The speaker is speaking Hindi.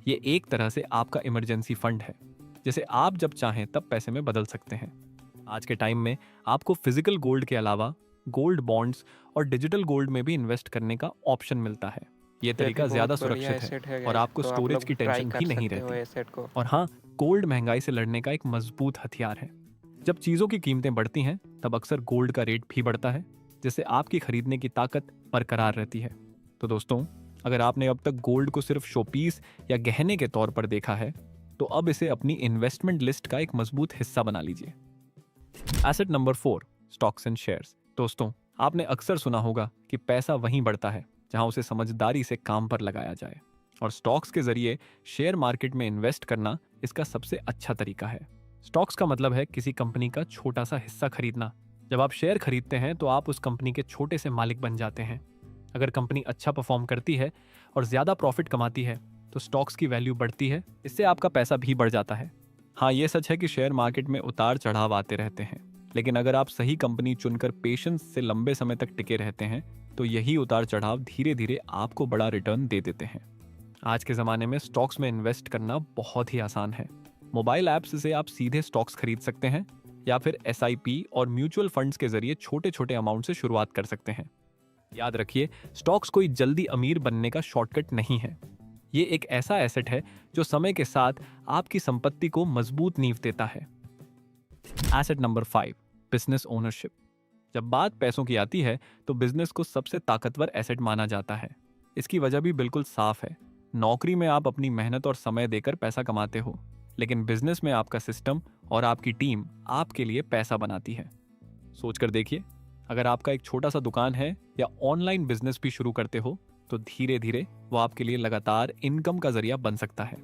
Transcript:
ये एक तरह से आपका इमरजेंसी फंड है, जिसे आप जब चाहें तब पैसे में बदल सकते हैं। आज के टाइम में आपको फिजिकल गोल्ड के अलावा गोल्ड बॉन्ड्स और डिजिटल गोल्ड में भी इन्वेस्ट करने का ऑप्शन मिलता है। ये ये भी तरीका बहुत ज़्यादा बढ़िया सुरक्षित है एसेट है और गाइस, आपको तो आप स्टोरेज लोग की ट्राई टेंशन कर भी नहीं सकते हो रहती। एसेट को। और हाँ, गोल्ड महंगाई से लड़ने का एक मजबूत हथियार है। जब चीज़ों की कीमतें बढ़ती हैं तब अक्सर गोल्ड का रेट भी बढ़ता है, जिससे आपकी खरीदने की ताकत बरकरार रहती है। तो दोस्तों, अगर आपने अब तक गोल्ड को सिर्फ शोपीस या गहने के तौर पर देखा है, तो अब इसे अपनी इन्वेस्टमेंट लिस्ट का एक मजबूत हिस्सा बना लीजिए। Asset number 4, stocks and shares. दोस्तों, आपने अक्सर सुना होगा कि पैसा वहीं बढ़ता है जहां उसे समझदारी से काम पर लगाया जाए, और स्टॉक्स के जरिए शेयर मार्केट में इन्वेस्ट करना इसका सबसे अच्छा तरीका है। स्टॉक्स का मतलब है किसी कंपनी का छोटा सा हिस्सा खरीदना। जब आप शेयर खरीदते हैं तो आप उस कंपनी के छोटे से मालिक बन जाते हैं। अगर कंपनी अच्छा परफॉर्म करती है और ज्यादा प्रॉफिट कमाती है तो स्टॉक्स की वैल्यू बढ़ती है, इससे आपका पैसा भी बढ़ जाता है। हाँ, ये सच है कि शेयर मार्केट में उतार चढ़ाव आते रहते हैं, लेकिन अगर आप सही कंपनी चुनकर पेशेंस से लंबे समय तक टिके रहते हैं तो यही उतार चढ़ाव धीरे धीरे आपको बड़ा रिटर्न दे देते हैं। आज के ज़माने में स्टॉक्स में इन्वेस्ट करना बहुत ही आसान है। मोबाइल ऐप्स से आप सीधे स्टॉक्स खरीद सकते हैं या फिर एसआईपी और म्यूचुअल फंड्स के जरिए छोटे छोटे अमाउंट से शुरुआत कर सकते हैं। याद रखिए, स्टॉक्स कोई जल्दी अमीर बनने का शॉर्टकट नहीं है। ये एक ऐसा एसेट है जो समय के साथ आपकी संपत्ति को मजबूत नींव देता है। Asset number 5, business ownership. जब बात पैसों की आती है तो बिजनेस को सबसे ताकतवर एसेट माना जाता है। इसकी वजह भी बिल्कुल साफ है। नौकरी में आप अपनी मेहनत और समय देकर पैसा कमाते हो, लेकिन बिजनेस में आपका सिस्टम और आपकी टीम आपके लिए पैसा बनाती है। सोच कर देखिए, अगर आपका एक छोटा सा दुकान है या ऑनलाइन बिजनेस भी शुरू करते हो तो धीरे धीरे वो आपके लिए लगातार इनकम का जरिया बन सकता है।